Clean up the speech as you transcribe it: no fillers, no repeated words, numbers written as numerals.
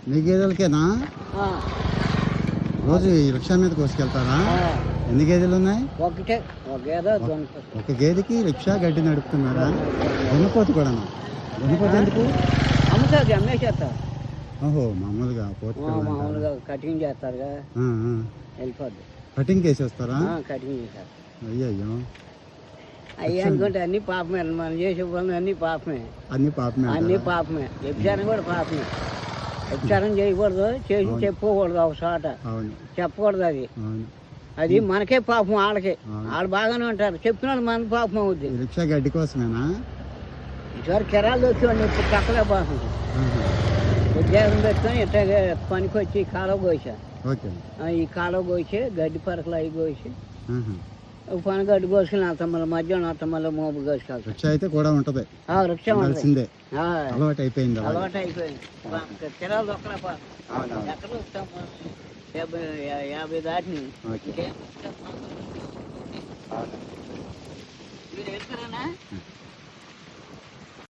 మీ గేదెలకేనా ఆ, రోజు ఈ రిక్షా మీద కోసుకెళ్తారా? ఆ, ఎన్ని గేదెలు ఉన్నాయి? ఒకటే ఒక గేదో దొంగ ఒక గేదెకి రిక్షా గడ్డి నడుపుతున్నారా? దున్నపోతు కూడానా? దున్నపోతు ఎందుకు? అమ్ముతుంది అమ్మేసేస్తా ఓహో, మామూలుగా పోతు పిల్ల అంటారా? మామూలుగా కటింగ్ చేస్తారుగా ఆ, ఆ. వెళ్ళిపోద్ది. కటింగ్ వేసేస్తారా? కటింగ్ చేస్తారు. అయ్యయ్యో, అయ్యి అనుకుంటే అన్ని పాపమే, మనం చేసే పనులు అన్ని పాపమే. అన్ని పాపమే అన్ని అంటారా? పాపమే. వ్యభిచారం కూడా పాపమే. వ్యభిచారం చేయకూడదు, చేసి అవును. చెప్పుకోకూడదు ఒక చోట. అవును, చెప్పకూడదు అది. అవును. అది మనకే పాపం, వాళ్ళకే. అవును. వాళ్ళు బాగానే ఉంటారు, చెప్పిన వాళ్ళు మన పాపం అవుద్ది. ఈ రిక్షా గడ్డి కోసమేనా? ఈసారి కెరాలు వచ్చేవాడిని, ఇప్పుడు పక్కలే బాగుంది. ఆహా. ఉద్యోగం పెట్టుకొని ఇట్లాగే పనికి వచ్చి ఈ కాలువ కోసా. ఓకే. ఈ కాలువ కోసి గడ్డి పరకలు అవి కోసి ఆహా. పని గడ్డి కోసుకుని వెళ్తాం, మళ్ళీ మధ్యాహ్నం వస్తాం, మళ్ళీ మోపు కోసుకెళ్తాం. రిక్షా అయితే కూడా ఉంటది, రిక్షా ఉంటుంది. ఉండాల్సిందే. ఆ, అలవాటు అయిపోయింది అలాగే. అలవాటు అయిపోయింది. కెరాలు ఒక్కడే పా అవునవును. ఎక్కడ వస్తాం, 50 దాటిని. ఓకే. ఇంకేం వస్తాం? మీరు వెళ్తారేనా?